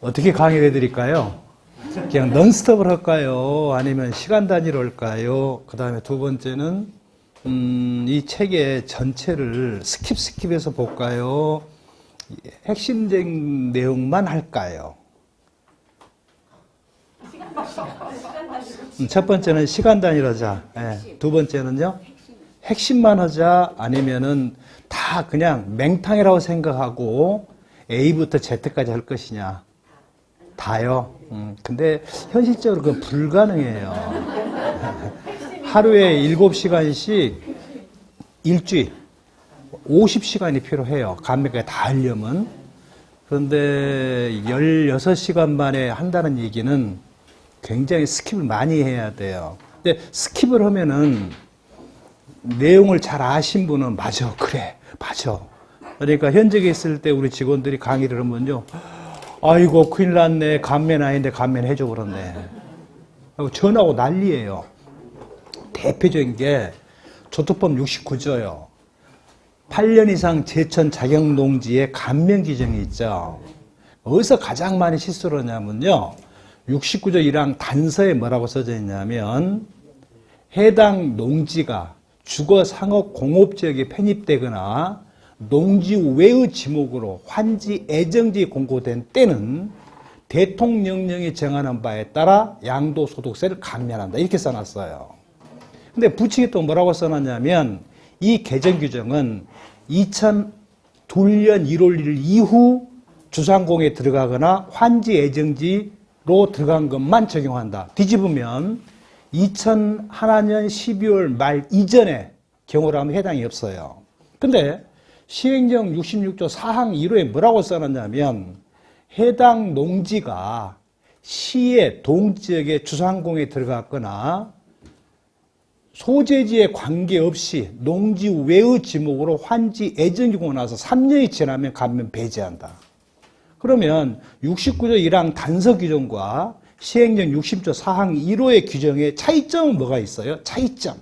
어떻게 강의를 해드릴까요? 그냥 넌스톱을 할까요? 아니면 시간 단위로 할까요? 그 다음에 두 번째는, 이 책의 전체를 스킵해서 볼까요? 핵심적인 내용만 할까요? 첫 번째는 시간 단위로 하자. 네. 두 번째는요, 핵심만 하자. 아니면은 다 그냥 맹탕이라고 생각하고 A부터 Z까지 할 것이냐. 다요. 근데 현실적으로 그건 불가능해요. 하루에 7시간씩 일주일 50시간이 필요해요. 감맥까지 다 하려면. 그런데 16시간 만에 한다는 얘기는 굉장히 스킵을 많이 해야 돼요. 근데 스킵을 하면은 내용을 잘 아신 분은 맞아, 그래, 맞아. 그러니까 현직에 있을 때 우리 직원들이 강의를 하면요. 아이고, 큰일 났네. 감면 아닌데 감면 해줘 그러네. 하고 전화하고 난리예요. 대표적인 게 조특법 69조요. 8년 이상 제천 자격농지의 감면 규정이 있죠. 어디서 가장 많이 실수를 하냐면요. 69조 1항 단서에 뭐라고 써져 있냐면 해당 농지가 주거 상업 공업지역에 편입되거나 농지 외의 지목으로 환지 애정지에 공고된 때는 대통령령이 정하는 바에 따라 양도소득세를 감면한다. 이렇게 써놨어요. 근데 부칙이 또 뭐라고 써놨냐면 이 개정 규정은 2002년 1월 1일 이후 주상공에 들어가거나 환지 애정지로 들어간 것만 적용한다. 뒤집으면 2001년 12월 말 이전의 경우라면 해당이 없어요. 근데 시행령 66조 4항 1호에 뭐라고 써놨냐면 해당 농지가 시의 동지역의 주상공에 들어갔거나 소재지에 관계없이 농지 외의 지목으로 환지 애정지고 나서 3년이 지나면 감면 배제한다. 그러면 69조 1항 단서 규정과 시행령 60조 4항 1호의 규정의 차이점은 뭐가 있어요? 차이점.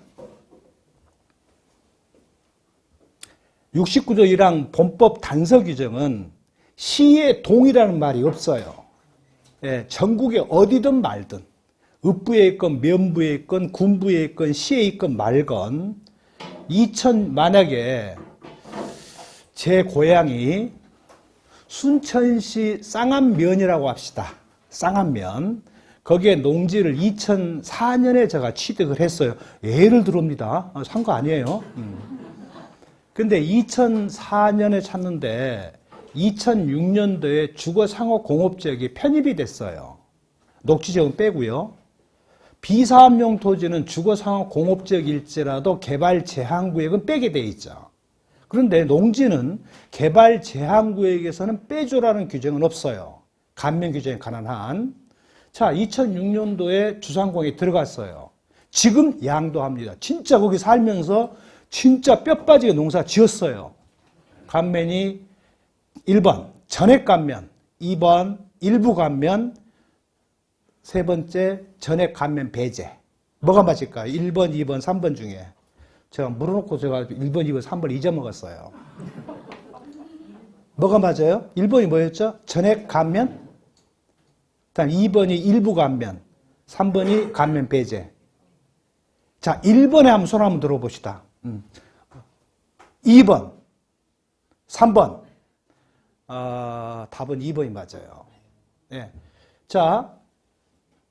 69조 1항 본법 단서 규정은 시의 동이라는 말이 없어요. 예, 전국에 어디든 말든 읍부에 있건 면부에 있건 군부에 있건 시에 있건 말건 만약에 제 고향이 순천시 쌍안면이라고 합시다. 쌍안면. 거기에 농지를 2004년에 제가 취득을 했어요. 예를 들어옵니다. 산 거 아니에요. 근데 2004년에 찾는데 2006년도에 주거상업공업지역이 편입이 됐어요. 녹지지역은 빼고요. 비사업용 토지는 주거상업공업지역일지라도 개발제한구역은 빼게 돼 있죠. 그런데 농지는 개발제한구역에서는 빼줘라는 규정은 없어요. 감면 규정에 관한 한. 자, 2006년도에 주상공에 들어갔어요. 지금 양도합니다. 진짜 거기 살면서 진짜 뼈 빠지게 농사 지었어요. 감면이 1번 전액 감면, 2번 일부 감면, 세 번째 전액 감면 배제. 뭐가 맞을까요? 1번, 2번, 3번 중에. 제가 물어놓고 제가 1번, 2번, 3번 잊어먹었어요. 뭐가 맞아요? 1번이 뭐였죠? 전액 감면. 다음 2번이 일부 감면. 3번이 감면 배제. 자, 1번에 한번 손 한번 들어봅시다. 2번, 3번. 답은 2번이 맞아요. 예. 자,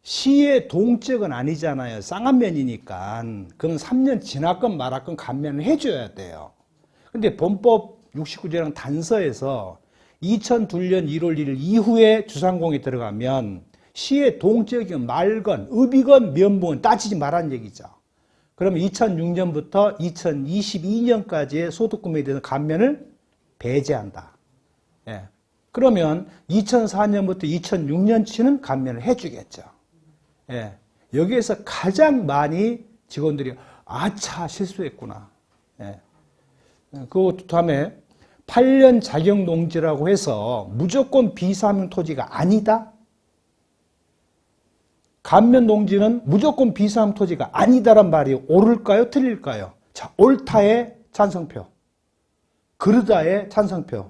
시의 동지역은 아니잖아요. 쌍안면이니까. 그건 3년 지났건 말았건 감면을 해줘야 돼요. 근데 본법 69조랑 단서에서 2002년 1월 1일 이후에 주상공에 들어가면 시의 동지역이건 말건, 읍이건 면부건 따지지 말라는 얘기죠. 그러면 2006년부터 2022년까지의 소득금액에 대해서 감면을 배제한다. 예. 그러면 2004년부터 2006년치는 감면을 해주겠죠. 예. 여기에서 가장 많이 직원들이 아차 실수했구나. 예. 그 다음에 8년 자격농지라고 해서 무조건 비사업용 토지가 아니다. 감면 농지는 무조건 비사업 토지가 아니다란 말이 옳을까요? 틀릴까요? 자, 옳다의 찬성표, 그르다의 찬성표.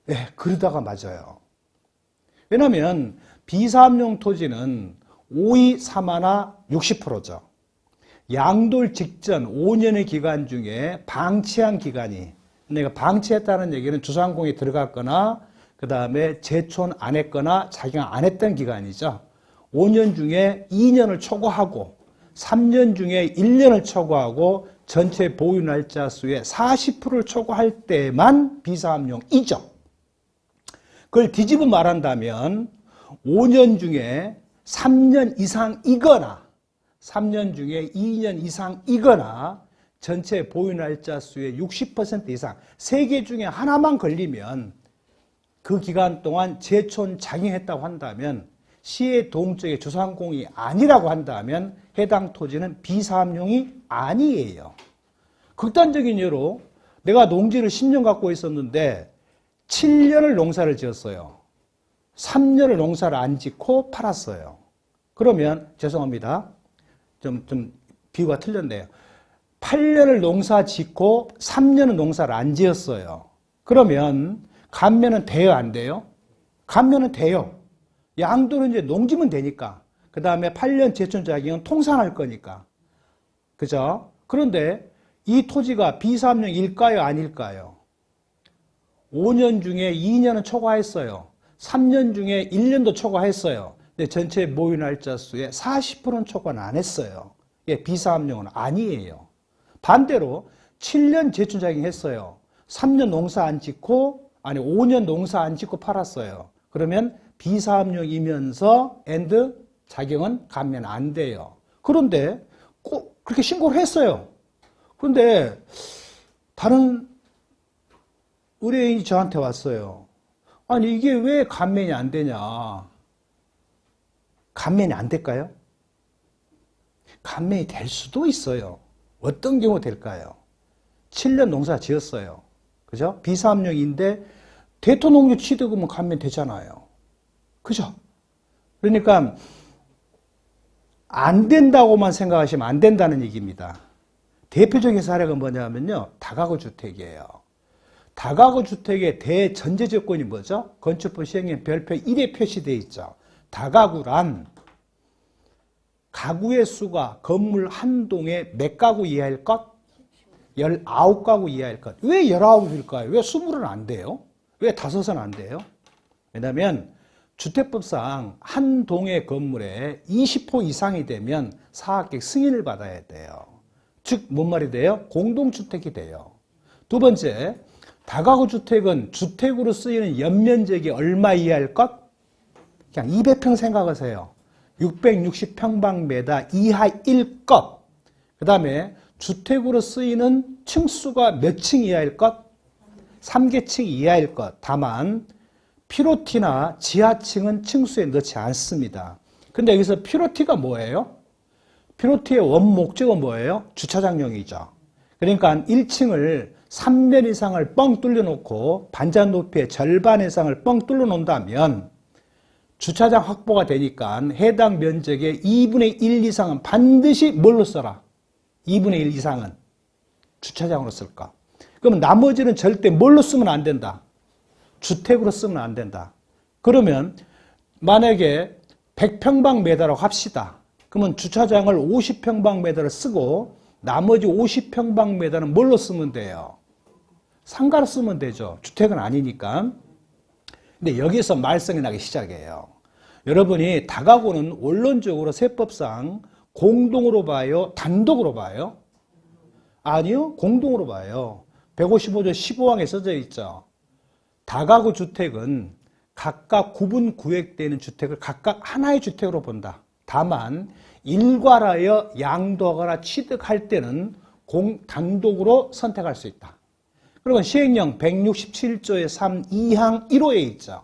예, 그러다가 맞아요. 왜냐하면 비사업용 토지는 5이 3하나 60%죠. 양돌 직전 5년의 기간 중에 방치한 기간이, 내가 방치했다는 얘기는 주상공에 들어갔거나 그 다음에 재촌 안 했거나 자기가 안 했던 기간이죠. 5년 중에 2년을 초과하고 3년 중에 1년을 초과하고 전체 보유 날짜 수의 40%를 초과할 때만 비사업용이죠. 그걸 뒤집어 말한다면 5년 중에 3년 이상이거나 3년 중에 2년 이상이거나 전체 보유 날짜 수의 60% 이상, 3개 중에 하나만 걸리면 그 기간 동안 재촌 작용했다고 한다면, 시의 동적의 주상공이 아니라고 한다면 해당 토지는 비사업용이 아니에요. 극단적인 예로 내가 농지를 10년 갖고 있었는데 7년을 농사를 지었어요. 3년을 농사를 안 짓고 팔았어요. 그러면 죄송합니다. 좀 비유가 틀렸네요. 8년을 농사 짓고 3년은 농사를 안 지었어요. 그러면 감면은 돼요, 안 돼요? 감면은 돼요. 양도는 이제 농지면 되니까. 그 다음에 8년 재촌자격은 통산할 거니까. 그죠? 그런데 이 토지가 비사업용일까요, 아닐까요? 5년 중에 2년은 초과했어요. 3년 중에 1년도 초과했어요. 근데 전체 모유 날짜 수의 40%는 초과는 안 했어요. 예, 비사업용은 아니에요. 반대로 7년 재촌자격 했어요. 3년 농사 안 짓고, 5년 농사 안 짓고 팔았어요. 그러면 비사업용이면서 엔드 자격은 감면 안 돼요. 그런데 꼭 그렇게 신고를 했어요. 그런데 다른 의뢰인이 저한테 왔어요. 아니, 이게 왜 감면이 안 되냐? 감면이 안 될까요? 감면이 될 수도 있어요. 어떤 경우 될까요? 7년 농사 지었어요. 그죠? 비사업용인데 대토농지 취득하면 감면 되잖아요. 그죠? 그러니까 안 된다고만 생각하시면 안 된다는 얘기입니다. 대표적인 사례가 뭐냐면요, 다가구 주택이에요. 다가구 주택의 대전제 조건이 뭐죠? 건축법 시행령 별표 1에 표시되어 있죠. 다가구란 가구의 수가 건물 한 동에 몇 가구 이하일 것? 19가구 이하일 것. 왜 19일까요? 왜 20은 안 돼요? 왜 5은 안 돼요? 왜냐하면 주택법상 한 동의 건물에 20호 이상이 되면 사학객 승인을 받아야 돼요. 즉, 뭔 말이 돼요? 공동주택이 돼요. 두 번째, 다가구 주택은 주택으로 쓰이는 연면적이 얼마 이하일 것? 그냥 200평 생각하세요. 660평방미터 이하일 것. 그 다음에 주택으로 쓰이는 층수가 몇 층 이하일 것? 3계층 이하일 것. 다만 피로티나 지하층은 층수에 넣지 않습니다. 근데 여기서 피로티가 뭐예요? 피로티의 원목적은 뭐예요? 주차장용이죠. 그러니까 1층을 3면 이상을 뻥 뚫려 놓고 반찬 높이의 절반 이상을 뻥 뚫려 놓는다면 주차장 확보가 되니까 해당 면적의 2분의 1 이상은 반드시 뭘로 써라? 2분의 1 이상은 주차장으로 쓸까? 그러면 나머지는 절대 뭘로 쓰면 안 된다? 주택으로 쓰면 안 된다. 그러면 만약에 100평방미터라고 합시다. 그러면 주차장을 50평방미터를 쓰고 나머지 50평방미터는 뭘로 쓰면 돼요? 상가로 쓰면 되죠. 주택은 아니니까. 근데 여기서 말썽이 나기 시작해요. 여러분이 다가구는 원론적으로 세법상 공동으로 봐요? 단독으로 봐요? 아니요. 공동으로 봐요. 155조 15항에 써져 있죠. 다가구 주택은 각각 구분 구획되는 주택을 각각 하나의 주택으로 본다. 다만 일괄하여 양도하거나 취득할 때는 단독으로 선택할 수 있다. 그리고 시행령 167조의 3 2항 1호에 있죠.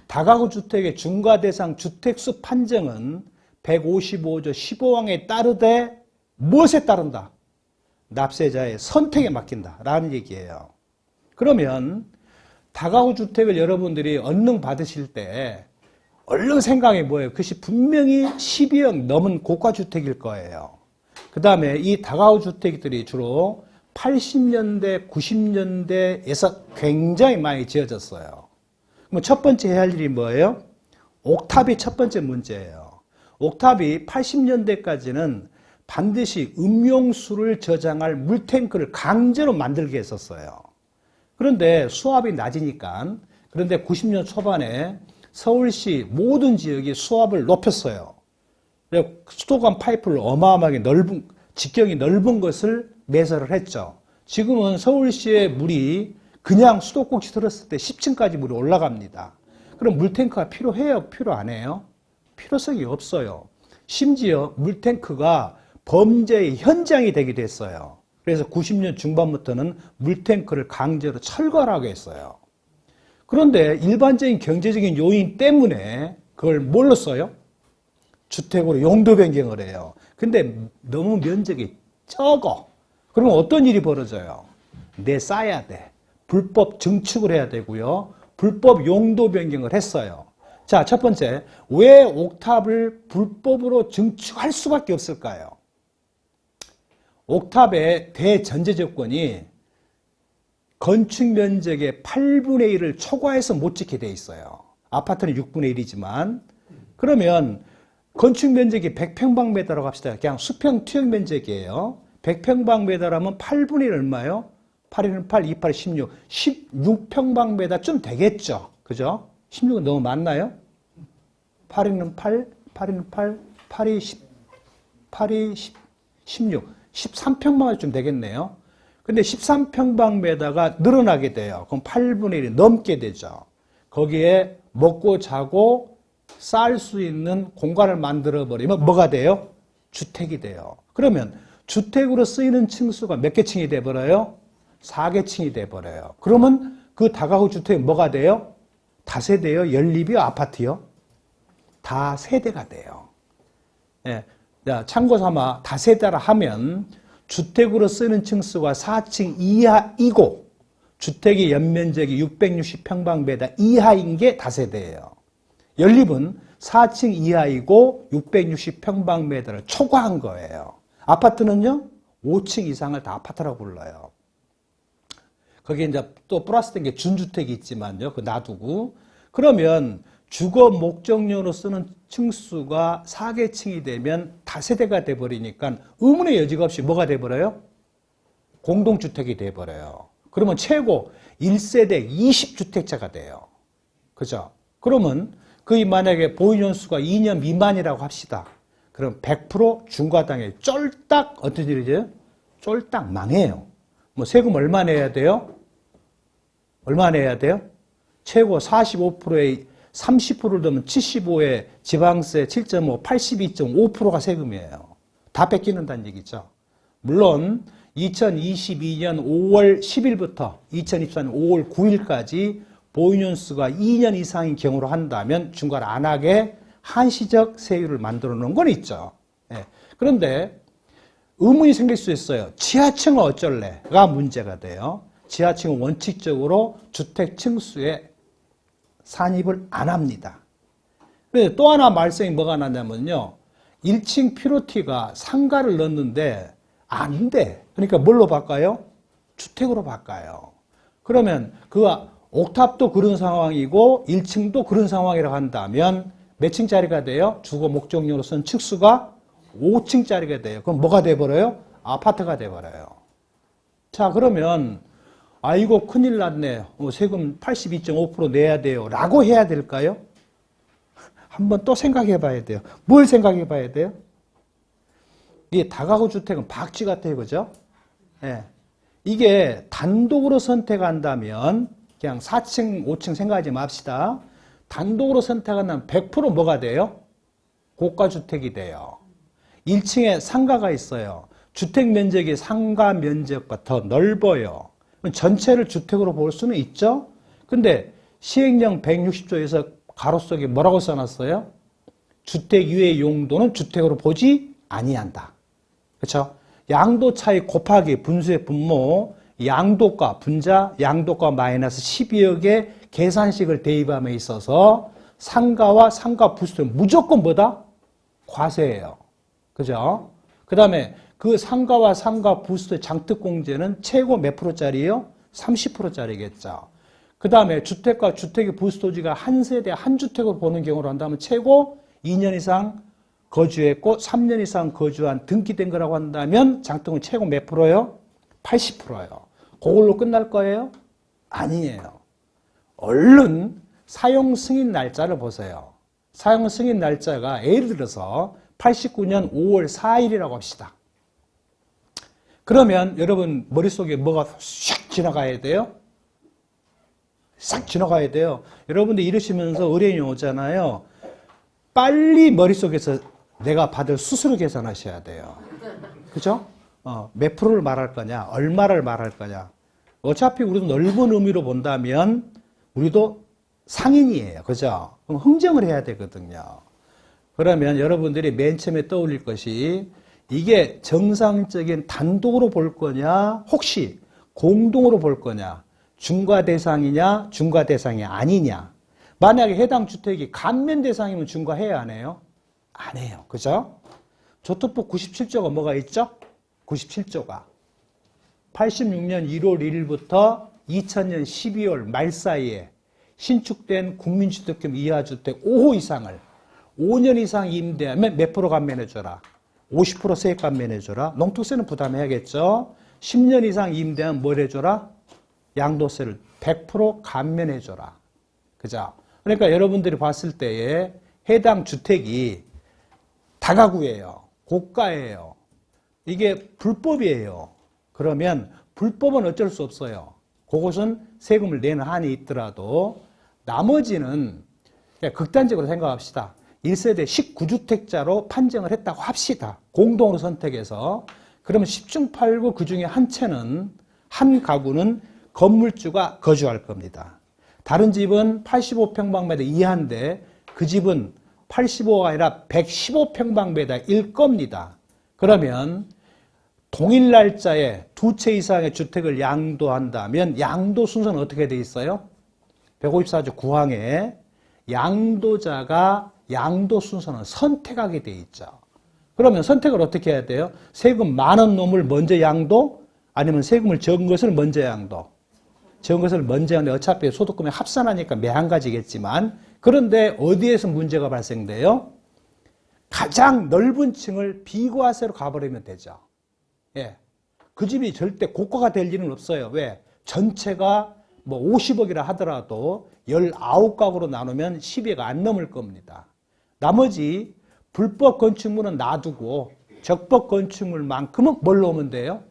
다가구 주택의 중과 대상 주택수 판정은 155조 15항에 따르되 무엇에 따른다? 납세자의 선택에 맡긴다라는 얘기예요. 그러면 다가구 주택을 여러분들이 언능 받으실 때 얼른 생각이 뭐예요? 그것이 분명히 12억 넘은 고가주택일 거예요. 그 다음에 이 다가구 주택들이 주로 80년대, 90년대에서 굉장히 많이 지어졌어요. 그럼 첫 번째 해야 할 일이 뭐예요? 옥탑이 첫 번째 문제예요. 옥탑이 80년대까지는 반드시 음용수를 저장할 물탱크를 강제로 만들게 했었어요. 그런데 수압이 낮으니까, 그런데 90년 초반에 서울시 모든 지역이 수압을 높였어요. 수도관 파이프를 어마어마하게 넓은, 직경이 넓은 것을 매설을 했죠. 지금은 서울시의 물이 그냥 수도꼭지 들었을 때 10층까지 물이 올라갑니다. 그럼 물탱크가 필요해요? 필요 안 해요? 필요성이 없어요. 심지어 물탱크가 범죄의 현장이 되기도 했어요. 그래서 90년 중반부터는 물탱크를 강제로 철거하라고 했어요. 그런데 일반적인 경제적인 요인 때문에 그걸 뭘로 써요? 주택으로 용도 변경을 해요. 근데 너무 면적이 적어. 그러면 어떤 일이 벌어져요? 내쌓아야 돼. 불법 증축을 해야 되고요. 불법 용도 변경을 했어요. 자, 첫 번째, 왜 옥탑을 불법으로 증축할 수밖에 없을까요? 옥탑의 대전제 조건이 건축 면적의 8분의 1을 초과해서 못 짓게 돼 있어요. 아파트는 6분의 1이지만 그러면 건축 면적이 100평방미터라고 합시다. 그냥 수평 투영 면적이에요. 100평방미터라면 8분의 1 얼마요? 8은 8, 2, 8, 16. 16평방미터 좀 되겠죠. 그죠? 16은 너무 많나요? 8은 8, 8은 8, 8이 10, 8이 10, 16. 13평방미터 좀 되겠네요. 근데 13평방미터가 늘어나게 돼요. 그럼 8분의 1이 넘게 되죠. 거기에 먹고 자고 쌀 수 있는 공간을 만들어 버리면 뭐가 돼요? 주택이 돼요. 그러면 주택으로 쓰이는 층수가 몇 개 층이 돼버려요? 4개층이 돼버려요. 그러면 그 다가구 주택이 뭐가 돼요? 다세대요? 연립이요? 아파트요? 다세대가 돼요. 예. 참고 삼아 다세대라 하면 주택으로 쓰는 층수가 4층 이하이고 주택의 연면적이 660평방미터 이하인 게 다세대예요. 연립은 4층 이하이고 660평방미터를 초과한 거예요. 아파트는요, 5층 이상을 다 아파트라고 불러요. 거기에 이제 또 플러스 된 게 준주택이 있지만요, 그 놔두고. 그러면 주거 목적용으로 쓰는 층수가 4개층이 되면 다세대가 돼버리니까 의문의 여지가 없이 뭐가 돼버려요? 공동주택이 돼버려요. 그러면 최고 1세대 20주택자가 돼요. 그죠? 그러면 그 만약에 보유연수가 2년 미만이라고 합시다. 그럼 100% 중과당에 쫄딱 어떤 일이죠? 쫄딱 망해요. 뭐 세금 얼마 내야 돼요? 얼마 내야 돼요? 최고 45%에 30%를 넣으면 75에 지방세 7.5, 82.5%가 세금이에요. 다 뺏기는다는 얘기죠. 물론 2022년 5월 10일부터 2024년 5월 9일까지 보유연수가 2년 이상인 경우로 한다면 중과를 안 하게 한시적 세율을 만들어 놓은 건 있죠. 예. 그런데 의문이 생길 수 있어요. 지하층은 어쩔래가 문제가 돼요. 지하층은 원칙적으로 주택 층수에 산입을 안 합니다. 그런데 또 하나 말썽이 뭐가 나냐면요. 1층 피로티가 상가를 넣는데 안 돼. 그러니까 뭘로 바꿔요? 주택으로 바꿔요. 그러면 그 옥탑도 그런 상황이고 1층도 그런 상황이라고 한다면 몇 층짜리가 돼요? 주거 목적용으로 쓴 층수가 5층짜리가 돼요. 그럼 뭐가 돼버려요? 아파트가 돼버려요. 자, 그러면 아이고 큰일 났네. 세금 82.5% 내야 돼요. 라고 해야 될까요? 한번 또 생각해 봐야 돼요. 뭘 생각해 봐야 돼요? 이게 다가구 주택은 박쥐 같아요. 그죠? 예. 이게 단독으로 선택한다면 그냥 4층, 5층 생각하지 맙시다. 단독으로 선택한다면 100% 뭐가 돼요? 고가주택이 돼요. 1층에 상가가 있어요. 주택 면적이 상가 면적보다 더 넓어요. 전체를 주택으로 볼 수는 있죠. 근데 시행령 160조에서 가로 속에 뭐라고 써놨어요? 주택 이외의 용도는 주택으로 보지 아니한다. 그렇죠? 양도 차이 곱하기 분수의 분모, 양도가 분자, 양도가 마이너스 12억의 계산식을 대입함에 있어서 상가와 상가 부수는 무조건 뭐다? 과세예요. 그죠? 그 다음에 그 상가와 상가 부수의 장특공제는 최고 몇 프로짜리예요? 30%짜리겠죠. 그 다음에 주택과 주택의 부수토지가 한 세대 한 주택으로 보는 경우로 한다면 최고 2년 이상 거주했고 3년 이상 거주한 등기된 거라고 한다면 장등은 최고 몇 프로요? 80%예요. 그걸로 끝날 거예요? 아니에요. 얼른 사용 승인 날짜를 보세요. 사용 승인 날짜가 예를 들어서 89년 5월 4일이라고 합시다. 그러면 여러분 머릿속에 뭐가 샥 지나가야 돼요? 싹 지나가야 돼요. 여러분들 이러시면서 의뢰인이 오잖아요. 빨리 머릿속에서 내가 받을 수수료 계산하셔야 돼요. 그죠? 몇 프로를 말할 거냐, 얼마를 말할 거냐. 어차피 우리도 넓은 의미로 본다면 우리도 상인이에요. 그죠? 그럼 흥정을 해야 되거든요. 그러면 여러분들이 맨 처음에 떠올릴 것이 이게 정상적인 단독으로 볼 거냐, 혹시 공동으로 볼 거냐, 중과 대상이냐, 중과 대상이 아니냐. 만약에 해당 주택이 감면 대상이면 중과해야 안 해요? 안 해요. 그죠? 조특법 97조가 뭐가 있죠? 97조가 86년 1월 1일부터 2000년 12월 말 사이에 신축된 국민주택금 이하주택 5호 이상을 5년 이상 임대하면 몇 프로 감면해줘라? 50% 세액 감면해줘라? 농토세는 부담해야겠죠? 10년 이상 임대하면 뭘 해줘라? 양도세를 100% 감면해줘라. 그죠? 그러니까 여러분들이 봤을 때에 해당 주택이 다가구예요. 고가예요. 이게 불법이에요. 그러면 불법은 어쩔 수 없어요. 그것은 세금을 내는 한이 있더라도 나머지는 극단적으로 생각합시다. 1세대 19주택자로 판정을 했다고 합시다. 공동으로 선택해서. 그러면 10중 8구 그 중에 한 채는, 한 가구는 건물주가 거주할 겁니다. 다른 집은 85평방미터 이하인데 그 집은 85가 아니라 115평방미터일 겁니다. 그러면 동일 날짜에 두 채 이상의 주택을 양도한다면 양도 순서는 어떻게 돼 있어요? 154조 9항에 양도자가 양도 순서는 선택하게 돼 있죠. 그러면 선택을 어떻게 해야 돼요? 세금 많은 놈을 먼저 양도? 아니면 세금을 적은 것을 먼저 양도? 적은 것을 먼저 양도. 어차피 소득금에 합산하니까 매한가지겠지만, 그런데 어디에서 문제가 발생돼요? 가장 넓은 층을 비과세로 가버리면 되죠. 예. 그 집이 절대 고가가 될 일은 없어요. 왜? 전체가 뭐 50억이라 하더라도 19가구로 나누면 10억 안 넘을 겁니다. 나머지 불법 건축물은 놔두고 적법 건축물만큼은 뭘로 오면 돼요?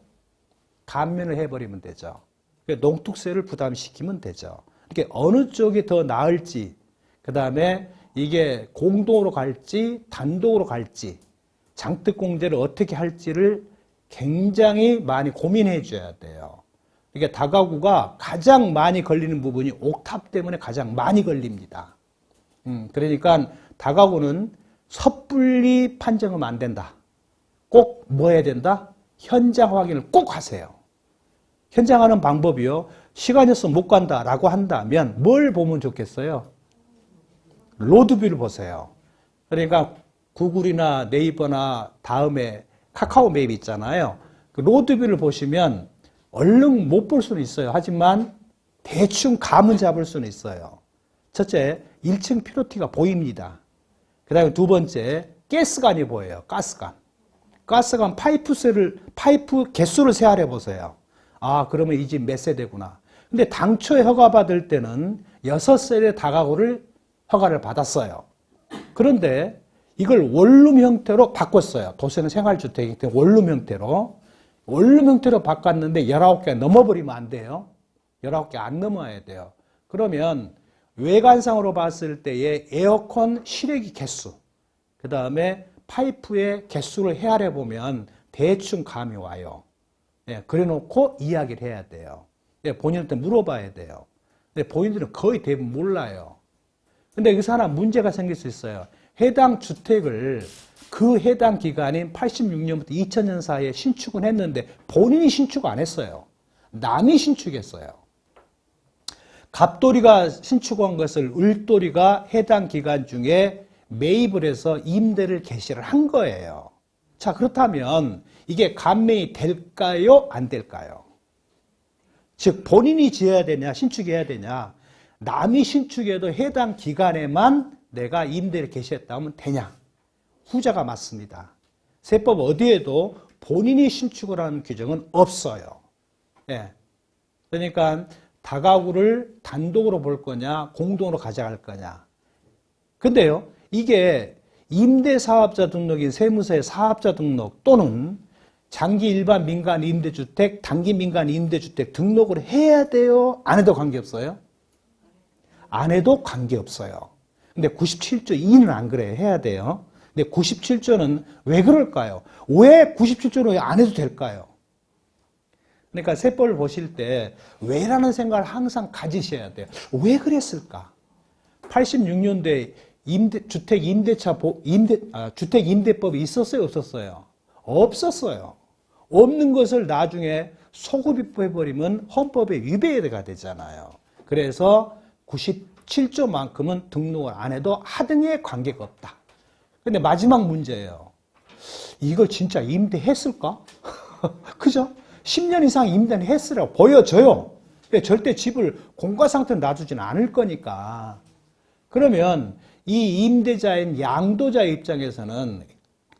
감면을 해버리면 되죠. 농특세를 부담시키면 되죠. 이렇게 어느 쪽이 더 나을지, 그 다음에 이게 공동으로 갈지 단독으로 갈지, 장특공제를 어떻게 할지를 굉장히 많이 고민해 줘야 돼요. 이게 다가구가 가장 많이 걸리는 부분이 옥탑 때문에 가장 많이 걸립니다. 그러니까 다가구는 섣불리 판정하면 안 된다. 꼭 뭐 해야 된다? 현장 확인을 꼭 하세요. 현장하는 방법이요. 시간이 없어 못 간다라고 한다면 뭘 보면 좋겠어요? 로드뷰를 보세요. 그러니까 구글이나 네이버나 다음에 카카오 맵 있잖아요. 그 로드뷰를 보시면 얼른 못 볼 수는 있어요. 하지만 대충 감은 잡을 수는 있어요. 첫째, 1층 피로티가 보입니다. 그 다음에 두 번째, 가스관이 보여요. 가스관. 가스관 파이프 개수를 세알해 보세요. 아, 그러면 이 집 몇 세대구나. 근데 당초에 허가받을 때는 6세대 다가구를 허가를 받았어요. 그런데 이걸 원룸 형태로 바꿨어요. 도시는 생활주택이기 때문에 원룸 형태로. 원룸 형태로 바꿨는데 19개 넘어버리면 안 돼요. 19개 안 넘어야 돼요. 그러면 외관상으로 봤을 때의 에어컨 실외기 개수, 그 다음에 파이프의 개수를 헤아려 보면 대충 감이 와요. 예, 그래 놓고 이야기를 해야 돼요. 예, 본인한테 물어봐야 돼요. 근데 본인들은 거의 대부분 몰라요. 근데 여기서 하나 문제가 생길 수 있어요. 해당 주택을 그 해당 기간인 86년부터 2000년 사이에 신축은 했는데 본인이 신축 안 했어요. 남이 신축했어요. 갑돌이가 신축한 것을 을돌이가 해당 기간 중에 매입을 해서 임대를 개시를 한 거예요. 자, 그렇다면 이게 감면이 될까요? 안 될까요? 즉 본인이 지어야 되냐 신축해야 되냐. 남이 신축해도 해당 기간에만 내가 임대를 개시했다 하면 되냐? 후자가 맞습니다. 세법 어디에도 본인이 신축을 하는 규정은 없어요. 예. 그러니까 다가구를 단독으로 볼 거냐, 공동으로 가져갈 거냐. 근데요, 이게 임대사업자 등록인 세무서의 사업자 등록 또는 장기 일반 민간 임대주택, 단기 민간 임대주택 등록을 해야 돼요? 안 해도 관계없어요? 안 해도 관계없어요. 근데 97조 2는 안 그래요. 해야 돼요. 근데 97조는 왜 그럴까요? 왜 97조는 안 해도 될까요? 그러니까 세법을 보실 때 왜라는 생각을 항상 가지셔야 돼요. 왜 그랬을까? 86년도에 주택 임대법이 있었어요, 없었어요? 없었어요. 없는 것을 나중에 소급입법해버리면 헌법에 위배가 되잖아요. 그래서 97조만큼은 등록을 안 해도 하등의 관계가 없다. 근데 마지막 문제예요. 이걸 진짜 임대했을까? 그죠? 10년 이상 임대는 했으라고 보여져요. 절대 집을 공가 상태로 놔두진 않을 거니까. 그러면 이 임대자인 양도자 입장에서는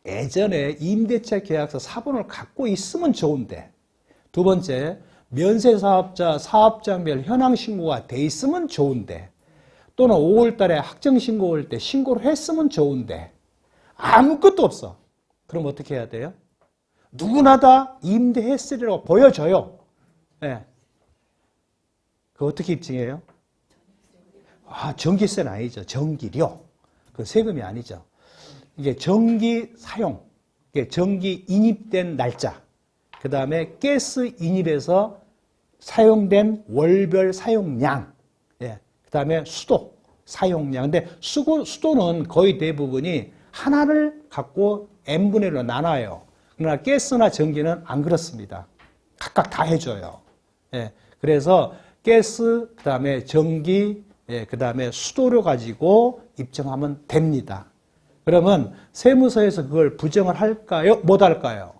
예전에 임대차 계약서 사본을 갖고 있으면 좋은데, 두 번째, 면세사업자 사업장별 현황 신고가 돼 있으면 좋은데, 또는 5월 달에 확정 신고 올 때 신고를 했으면 좋은데 아무것도 없어. 그럼 어떻게 해야 돼요? 누구나 다 임대했으리라고 보여져요. 네. 그거 어떻게 입증해요? 전기세는 아니죠. 전기료. 그 세금이 아니죠. 이게 전기 사용, 이게 전기 인입된 날짜, 그 다음에 가스 인입에서 사용된 월별 사용량, 예. 그 다음에 수도 사용량. 근데 수도는 거의 대부분이 하나를 갖고 n분의 1로 나눠요. 그러나 가스나 전기는 안 그렇습니다. 각각 다 해줘요. 예. 그래서 가스, 그 다음에 전기, 예. 그 다음에 수도료 가지고 입증하면 됩니다. 그러면 세무서에서 그걸 부정을 할까요? 못 할까요?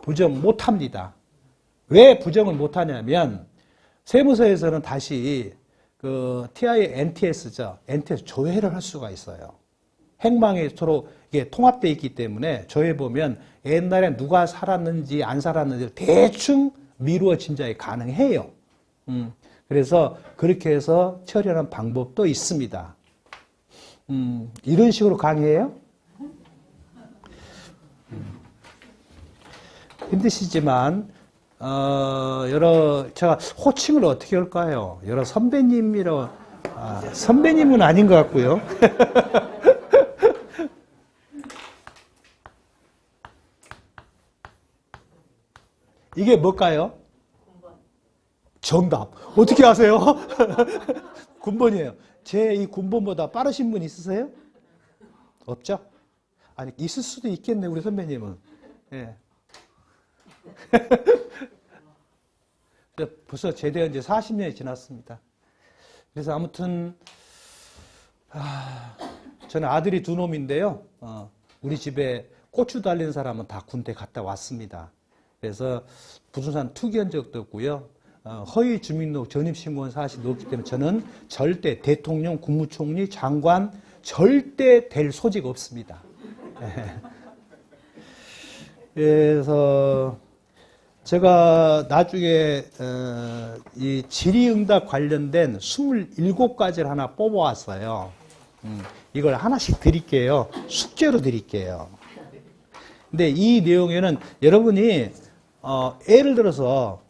부정 못 합니다. 왜 부정을 못 하냐면 세무서에서는 다시 그 TI NTS죠. NTS 조회를 할 수가 있어요. 행방이 서로 이게 통합되어 있기 때문에 조회 보면 옛날에 누가 살았는지 안 살았는지 대충 미루어 짐작이 가능해요. 그래서 그렇게 해서 처리하는 방법도 있습니다. 이런 식으로 강의해요? 힘드시지만 제가 호칭을 어떻게 할까요? 여러 선배님이라 선배님은 아닌 것 같고요. 이게 뭘까요? 정답. 어떻게 아세요? 군번이에요. 제 이 군번보다 빠르신 분 있으세요? 없죠? 아니, 있을 수도 있겠네, 우리 선배님은. 예. 벌써 제대한 지 40년이 지났습니다. 그래서 아무튼, 저는 아들이 두 놈인데요. 우리 집에 고추 달린 사람은 다 군대 갔다 왔습니다. 그래서 부동산 투기한 적도 없고요. 허위 주민등록 전입신고한 사실이 없기 때문에 저는 절대 대통령, 국무총리, 장관 절대 될 소지가 없습니다. 그래서 제가 나중에 이 질의응답 관련된 27가지를 하나 뽑아왔어요. 이걸 하나씩 드릴게요. 숙제로 드릴게요. 근데 이 내용에는 여러분이 예를 들어서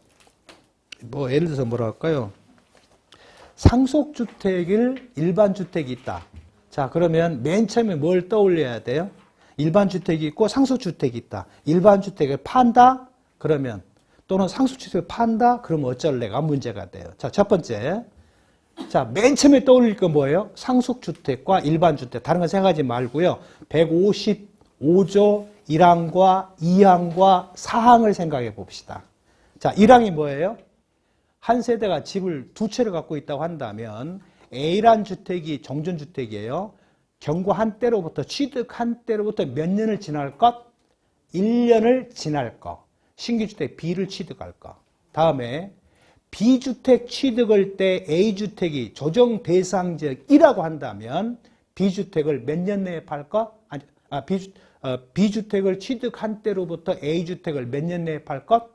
뭐라 할까요? 상속주택을 일반주택이 있다. 자, 그러면 맨 처음에 뭘 떠올려야 돼요? 일반주택이 있고 상속주택이 있다. 일반주택을 판다? 그러면 또는 상속주택을 판다? 그러면 어쩔래가 문제가 돼요. 자, 첫 번째. 자, 맨 처음에 떠올릴 건 뭐예요? 상속주택과 일반주택. 다른 거 생각하지 말고요. 155조 1항과 2항과 4항을 생각해 봅시다. 자, 1항이 뭐예요? 한 세대가 집을 두 채를 갖고 있다고 한다면 A란 주택이 정전주택이에요. 경고 한때로부터 취득 한때로부터 몇 년을 지날 것? 1년을 지날 것. 신규주택 B를 취득할 것. 다음에 B주택 취득할 때 A주택이 조정 대상 지역이라고 한다면 B주택을 몇 년 내에 팔까? B주택을 취득한 때로부터 A주택을 몇 년 내에 팔 것?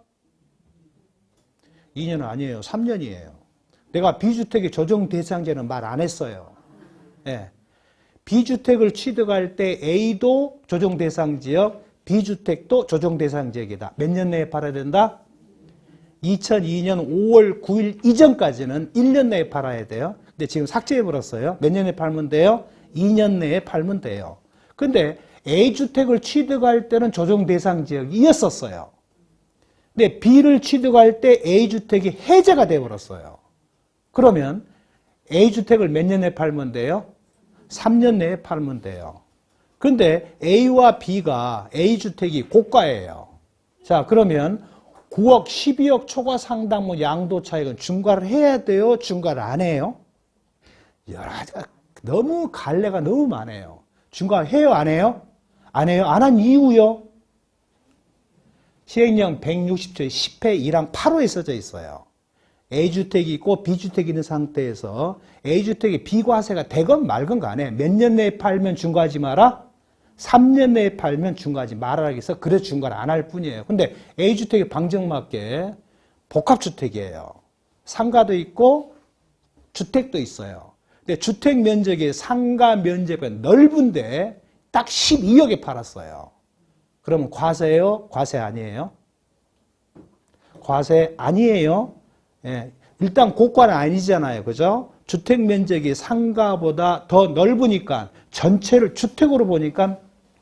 2년은 아니에요. 3년이에요. 내가 B주택의 조정 대상지는 말 안 했어요. 예. B주택을 취득할 때 A도 조정 대상지역, B주택도 조정 대상지역이다. 몇 년 내에 팔아야 된다? 2002년 5월 9일 이전까지는 1년 내에 팔아야 돼요. 근데 지금 삭제해버렸어요. 몇 년에 팔면 돼요? 2년 내에 팔면 돼요. 근데 A주택을 취득할 때는 조정 대상 지역이었었어요. 근데 B를 취득할 때 A주택이 해제가 되어버렸어요. 그러면 A주택을 몇 년 내에 팔면 돼요? 3년 내에 팔면 돼요. 근데 A와 B가 A주택이 고가예요. 자, 그러면 9억, 12억 초과 상당 양도 차익은 중과를 해야 돼요? 중과를 안 해요? 너무 갈래가 너무 많아요. 중과 해요? 안 해요? 안 해요? 안 한 이유요? 시행령 160조의 10회 1항 8호에 써져 있어요. A주택이 있고 B주택이 있는 상태에서 A주택이 비과세가 되건 말건 간에 몇 년 내에 팔면 중과하지 마라? 3년 내에 팔면 중과하지 말아라 해서 그래서 중과를 안 할 뿐이에요. 근데 A주택이 방정맞게 복합주택이에요. 상가도 있고 주택도 있어요. 근데 주택 면적이 상가 면적이 넓은데 딱 12억에 팔았어요. 그러면 과세예요? 과세 아니에요? 과세 아니에요? 예. 일단 고가는 아니잖아요. 그죠? 주택 면적이 상가보다 더 넓으니까 전체를 주택으로 보니까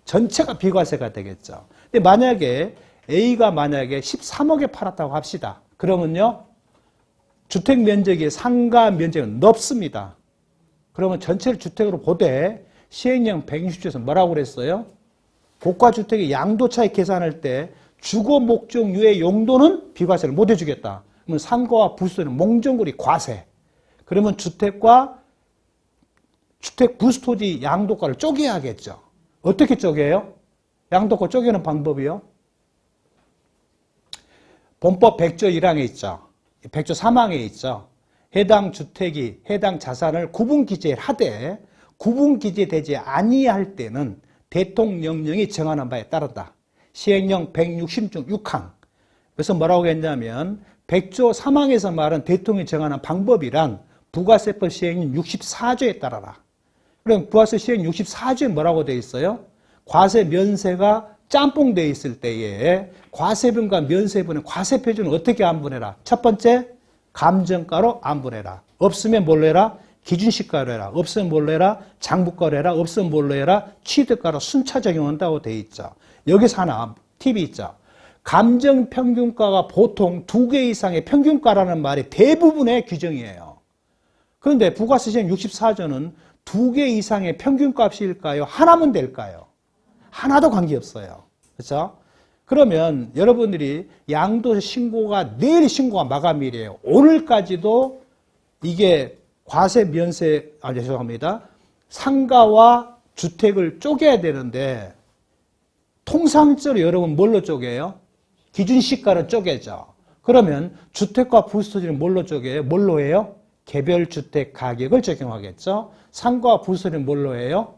전체가 비과세가 되겠죠. 근데 만약에 A가 만약에 13억에 팔았다고 합시다. 그러면요. 주택 면적이 상가 면적은 넓습니다. 그러면 전체를 주택으로 보되 시행령 160조에서 뭐라고 그랬어요? 고가주택의 양도차익 계산할 때 주거 목적유의 용도는 비과세를 못 해주겠다. 그러면 상가와 부수는 몽정거리 과세. 그러면 주택과 주택 부수토지 양도가를 쪼개야겠죠. 어떻게 쪼개요? 양도가 쪼개는 방법이요? 본법 100조 1항에 있죠. 100조 3항에 있죠. 해당 주택이 해당 자산을 구분기재를 하되 구분기재되지 아니할 때는 대통령령이 정하는 바에 따른다. 시행령 160조 6항. 그래서 뭐라고 했냐면 100조 3항에서 말한 대통령이 정하는 방법이란 부가세법 시행령 64조에 따라라. 그럼 부가세 시행 64조에 뭐라고 되어 있어요? 과세 면세가 짬뽕되어 있을 때에 과세분과 면세분의 과세 표준을 어떻게 안분해라? 첫 번째, 감정가로 안분해라. 없으면 뭘로 해라? 기준시가로 해라. 없으면 뭘로 해라? 장부가로 해라. 없으면 뭘로 해라? 취득가로 순차 적용한다고 되어 있죠. 여기서 하나 팁이 있죠. 감정평균가가 보통 2개 이상의 평균가라는 말이 대부분의 규정이에요. 그런데 부가세 시행 64조는 2개 이상의 평균값일까요? 하나면 될까요? 하나도 관계없어요. 그렇죠? 그러면 여러분들이 양도세 신고가 내일 신고가 마감일이에요. 오늘까지도 이게 과세 면세, 죄송합니다. 상가와 주택을 쪼개야 되는데 통상적으로 여러분 뭘로 쪼개요? 기준시가로 쪼개죠. 그러면 주택과 부수토지는 뭘로 쪼개요? 뭘로 해요? 개별주택 가격을 적용하겠죠. 상가와 부수토지는 뭘로 해요?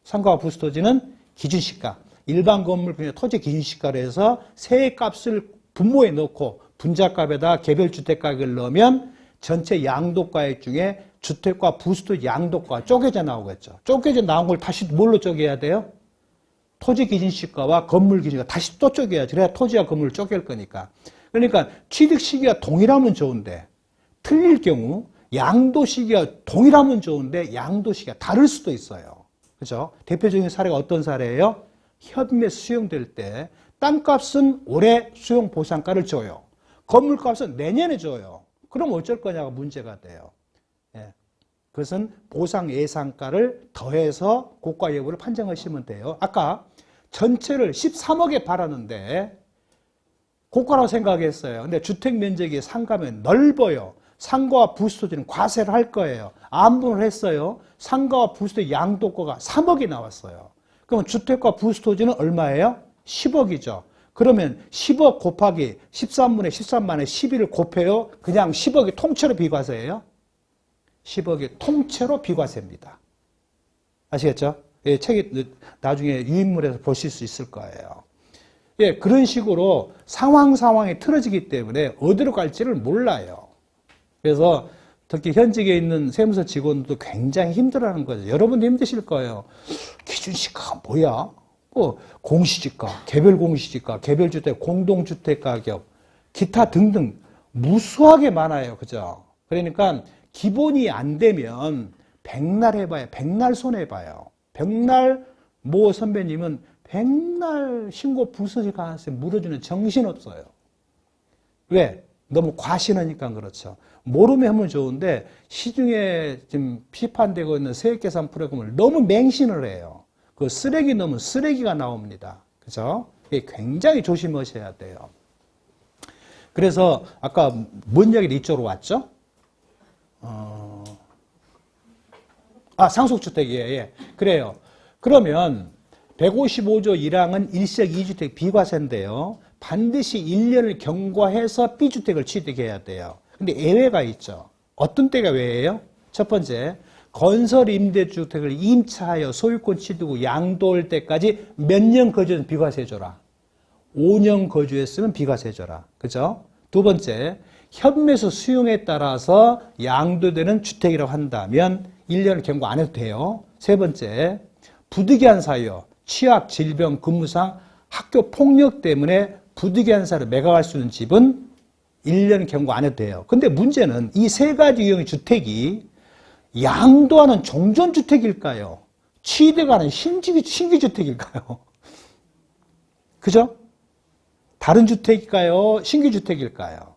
상가와 부수토지는 기준시가. 일반 건물 토지 기준시가로 해서 세액값을 분모에 넣고 분자값에다 개별주택 가격을 넣으면 전체 양도가액 중에 주택과 부수토지 양도가 쪼개져 나오겠죠. 쪼개져 나온 걸 다시 뭘로 쪼개야 돼요? 토지 기준시가와 건물 기준시가 다시 또 쪼개야지. 그래야 토지와 건물을 쪼갤 거니까. 그러니까 취득 시기가 동일하면 좋은데 틀릴 경우 양도 시기가 동일하면 좋은데 양도 시기가 다를 수도 있어요. 그죠? 대표적인 사례가 어떤 사례예요? 현매 수용될 때 땅값은 올해 수용 보상가를 줘요. 건물값은 내년에 줘요. 그럼 어쩔 거냐가 문제가 돼요. 예. 그것은 보상 예상가를 더해서 고가 여부를 판정하시면 돼요. 아까 전체를 13억에 팔았는데 고가라고 생각했어요. 근데 주택 면적이 상가면 넓어요. 상가와 부수토지는 과세를 할 거예요. 안분을 했어요. 상가와 부수토지 양도가가 3억이 나왔어요. 그럼 주택과 부수토지는 얼마예요? 10억이죠. 그러면 10억 곱하기 13분의 13만에 12를 곱해요. 그냥 10억이 통째로 비과세예요. 10억이 통째로 비과세입니다. 아시겠죠? 예, 책이 나중에 유인물에서 보실 수 있을 거예요. 예, 그런 식으로 상황이 틀어지기 때문에 어디로 갈지를 몰라요. 그래서 특히 현직에 있는 세무서 직원도 굉장히 힘들어하는 거죠. 여러분도 힘드실 거예요. 기준시가가 뭐야? 뭐 공시지가, 개별 공시지가, 개별주택, 공동주택 가격, 기타 등등 무수하게 많아요. 그죠? 그러니까 기본이 안 되면 백날 해봐요. 백날 손해봐요. 백날 모 선배님은 백날 신고 부서질 가능성이 물어주는 정신없어요. 왜? 너무 과신하니까 그렇죠. 모르면 하면 좋은데 시중에 지금批판되고 있는 세액계산 프로그램을 너무 맹신을 해요. 그 쓰레기 넣으면 쓰레기가 나옵니다. 그죠? 이게 굉장히 조심하셔야 돼요. 그래서 아까 뭔 이야기를 이쪽으로 왔죠? 상속주택이에요. 예. 그래요. 그러면 155조 1항은 일시적 2주택 비과세인데요. 반드시 1년을 경과해서 B주택을 취득해야 돼요. 근데 예외가 있죠. 어떤 때가 예외예요? 첫 번째, 건설 임대주택을 임차하여 소유권 취득 후 양도할 때까지 몇 년 거주했으면 비과세 줘라. 5년 거주했으면 비과세 줘라. 그죠? 두 번째, 현매수 수용에 따라서 양도되는 주택이라고 한다면 1년을 경과 안 해도 돼요. 세 번째, 부득이한 사유, 취약, 질병, 근무상, 학교 폭력 때문에 부득이한 사유로 매각할 수 있는 집은 1년 경과 안 해도 돼요. 근데 문제는 이 세 가지 유형의 주택이 양도하는 종전주택일까요? 취득하는 신규주택일까요? 그죠? 다른 주택일까요? 신규주택일까요?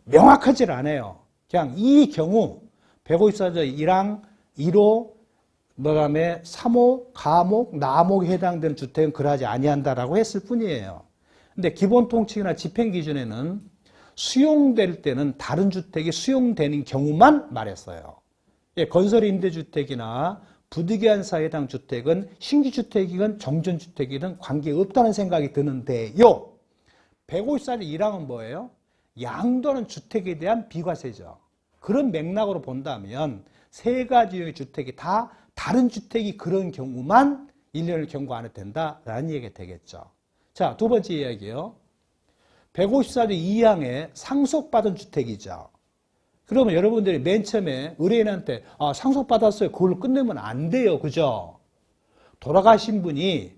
명확하지 않아요. 그냥 이 경우 154조 1항 1호 그다음에 3호, 가목, 나목에 해당되는 주택은 그러하지 아니한다라고 했을 뿐이에요. 근데 기본 통칙이나 집행 기준에는 수용될 때는 다른 주택이 수용되는 경우만 말했어요. 예, 건설 임대주택이나 부득이한 사유에 해당 주택은 신규주택이든 정전주택이든 관계없다는 생각이 드는데요. 154조 1항은 뭐예요? 양도하는 주택에 대한 비과세죠. 그런 맥락으로 본다면 세 가지 유형의 주택이 다 다른 주택이 그런 경우만 1년을 경과 안 해도 된다라는 얘기가 되겠죠. 자, 두 번째 이야기요. 154조 2항에 상속받은 주택이죠. 그러면 여러분들이 맨 처음에 의뢰인한테 상속받았어요. 그걸로 끝내면 안 돼요. 그죠? 돌아가신 분이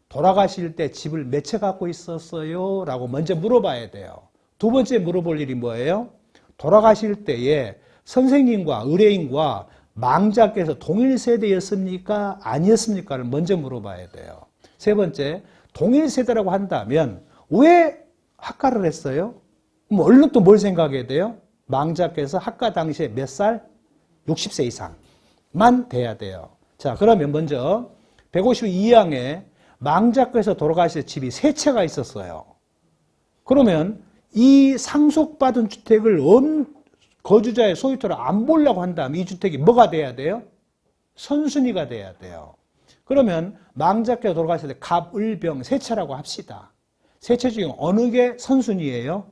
돌아가실 때 집을 몇 채 갖고 있었어요? 라고 먼저 물어봐야 돼요. 두 번째 물어볼 일이 뭐예요? 돌아가실 때에 선생님과 의뢰인과 망자께서 동일 세대였습니까? 아니었습니까?를 먼저 물어봐야 돼요. 세 번째, 동일 세대라고 한다면 왜 학가를 했어요? 그럼 얼른 또 뭘 생각해야 돼요? 망자께서 학가 당시에 몇 살? 60세 이상만 돼야 돼요. 자, 그러면 먼저 152항에 망자께서 돌아가실 집이 세 채가 있었어요. 그러면 이 상속받은 주택을 거주자의 소유토로 안 보려고 한다면 이 주택이 뭐가 돼야 돼요? 선순위가 돼야 돼요. 그러면 망자께서 돌아가실 때 갑, 을, 병 세 채라고 합시다. 세 채 중에 어느 게 선순위예요?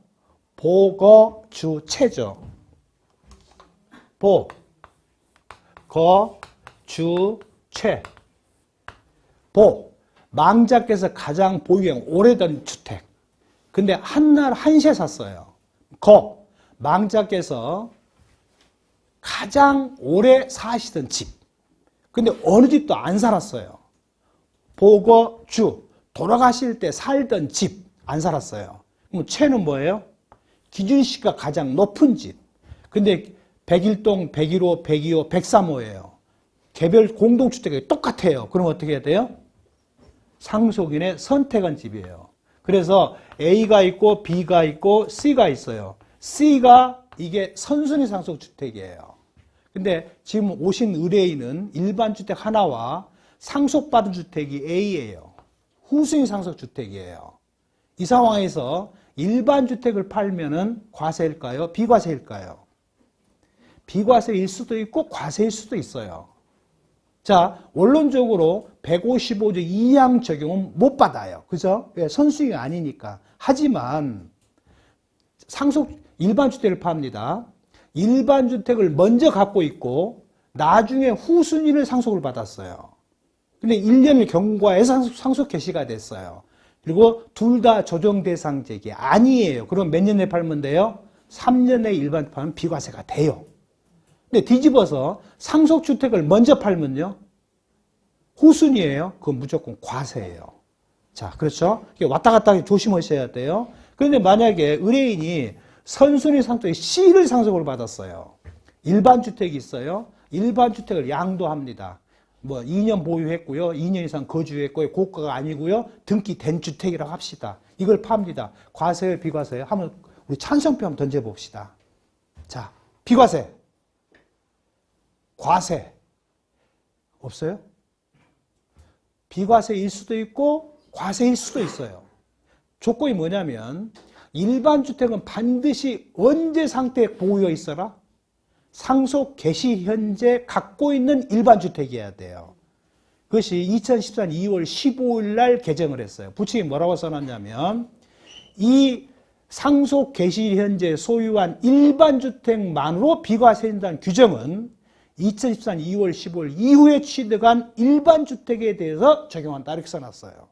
보, 거, 주, 채죠. 보, 거, 주, 채. 보, 망자께서 가장 보유형 오래된 주택. 근데 한날 한채 샀어요. 거, 망자께서 가장 오래 사시던 집. 근데 어느 집도 안 살았어요. 보거, 주, 돌아가실 때 살던 집 안 살았어요. 그럼 채는 뭐예요? 기준시가 가장 높은 집. 근데 101동, 101호, 102호, 103호예요. 개별 공동주택이 똑같아요. 그럼 어떻게 해야 돼요? 상속인의 선택한 집이에요. 그래서 A가 있고 B가 있고 C가 있어요. C가 이게 선순위 상속주택이에요. 근데 지금 오신 의뢰인은 일반 주택 하나와 상속받은 주택이 A예요. 후순위 상속주택이에요. 이 상황에서 일반 주택을 팔면은 과세일까요? 비과세일까요? 비과세일 수도 있고 과세일 수도 있어요. 자, 원론적으로 155조 2항 적용은 못 받아요. 그죠? 왜? 선수익이 아니니까. 하지만 일반 주택을 팝니다. 일반 주택을 먼저 갖고 있고 나중에 후순위를 상속을 받았어요. 근데 1년을 경과해서 상속 개시가 됐어요. 그리고 둘 다 조정 대상제기 아니에요. 그럼 몇 년에 팔면 돼요? 3년에 일반 팔면 비과세가 돼요. 근데 뒤집어서 상속주택을 먼저 팔면요? 후순위예요. 그건 무조건 과세예요. 자, 그렇죠? 왔다 갔다 하기 조심하셔야 돼요. 그런데 만약에 의뢰인이 선순위 상속에 C를 상속을 받았어요. 일반 주택이 있어요. 일반 주택을 양도합니다. 뭐 2년 보유했고요. 2년 이상 거주했고요. 고가가 아니고요. 등기된 주택이라고 합시다. 이걸 팝니다. 과세요, 비과세요? 한번 우리 찬성표 한번 던져봅시다. 자, 비과세. 과세. 없어요? 비과세일 수도 있고 과세일 수도 있어요. 조건이 뭐냐면 일반 주택은 반드시 언제 상태에 보유해 있어라? 상속 개시 현재 갖고 있는 일반 주택이어야 돼요. 그것이 2014년 2월 15일 날 개정을 했어요. 부칙이 뭐라고 써놨냐면 이 상속 개시 현재 소유한 일반 주택만으로 비과세된다는 규정은 2014년 2월 15일 이후에 취득한 일반 주택에 대해서 적용한다 이렇게 써놨어요.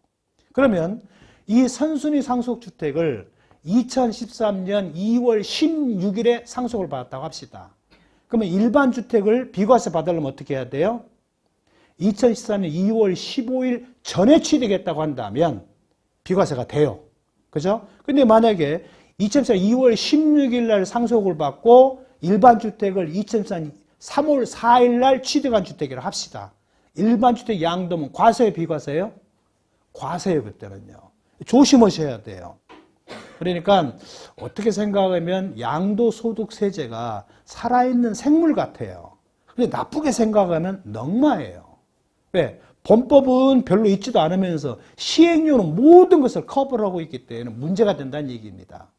그러면 이 선순위 상속주택을 2013년 2월 16일에 상속을 받았다고 합시다. 그러면 일반 주택을 비과세 받으려면 어떻게 해야 돼요? 2014년 2월 15일 전에 취득했다고 한다면 비과세가 돼요. 그죠? 근데 만약에 2014년 2월 16일 날 상속을 받고 일반 주택을 2014년 3월 4일 날 취득한 주택이라 합시다. 일반 주택 양도면 과세예요, 비과세예요? 과세예요, 그때는요. 조심하셔야 돼요. 그러니까 어떻게 생각하면 양도소득세제가 살아있는 생물 같아요. 근데 나쁘게 생각하면 넉마예요. 왜? 범법은 별로 있지도 않으면서 시행료는 모든 것을 커버를 하고 있기 때문에 문제가 된다는 얘기입니다.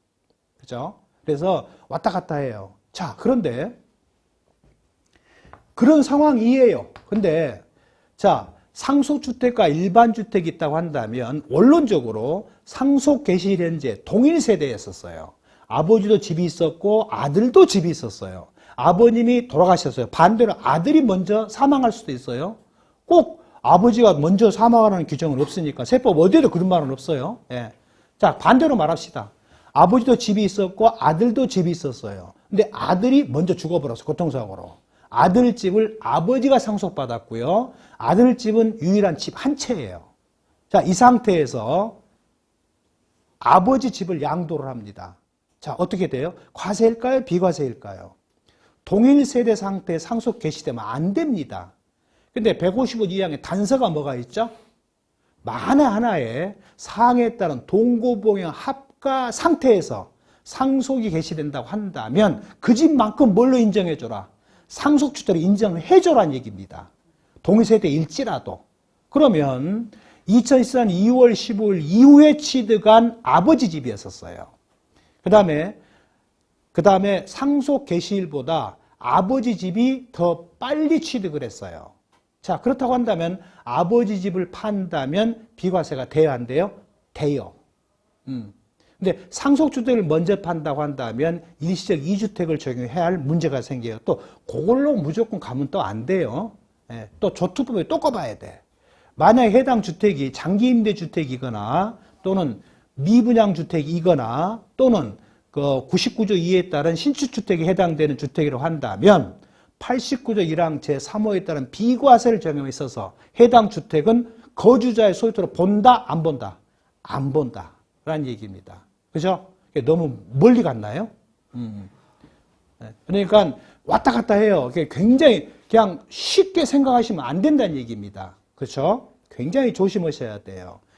그죠? 그래서 왔다 갔다 해요. 자, 그런데 그런 상황이에요. 근데 자, 상속주택과 일반주택이 있다고 한다면 원론적으로 상속 개시일 현재 동일 세대였었어요. 아버지도 집이 있었고 아들도 집이 있었어요. 아버님이 돌아가셨어요. 반대로 아들이 먼저 사망할 수도 있어요. 꼭 아버지가 먼저 사망하라는 규정은 없으니까 세법 어디에도 그런 말은 없어요. 예. 자, 반대로 말합시다. 아버지도 집이 있었고 아들도 집이 있었어요. 근데 아들이 먼저 죽어버렸어, 교통사고로. 아들 집을 아버지가 상속받았고요. 아들 집은 유일한 집 한 채예요. 자, 이 상태에서 아버지 집을 양도를 합니다. 자, 어떻게 돼요? 과세일까요? 비과세일까요? 동일 세대 상태에 상속 개시되면 안 됩니다. 근데 155 2항에 단서가 뭐가 있죠? 만에 하나에 사항에 따른 동고동의 합가 상태에서 상속이 개시된다고 한다면 그 집만큼 뭘로 인정해줘라? 상속주택을 인정을 해줘라는 얘기입니다. 동일세대일지라도. 그러면 2014년 2월 15일 이후에 취득한 아버지 집이었었어요. 그 다음에 상속 개시일보다 아버지 집이 더 빨리 취득을 했어요. 자, 그렇다고 한다면 아버지 집을 판다면 비과세가 돼야 안 돼요? 돼요. 근데 상속주택을 먼저 판다고 한다면 일시적 2주택을 적용해야 할 문제가 생겨요. 또 그걸로 무조건 가면 또 안 돼요. 예, 또 조투법에 또 꺼봐야 돼. 만약에 해당 주택이 장기임대주택이거나 또는 미분양주택이거나 또는 그 99조 2에 따른 신축주택에 해당되는 주택이라고 한다면 89조 1항 제3호에 따른 비과세를 적용해 있어서 해당 주택은 거주자의 소유토로 본다, 안 본다? 안 본다. 라는 얘기입니다. 그죠? 너무 멀리 갔나요? 그러니까 왔다 갔다 해요. 굉장히 그냥 쉽게 생각하시면 안 된다는 얘기입니다. 그렇죠? 굉장히 조심하셔야 돼요.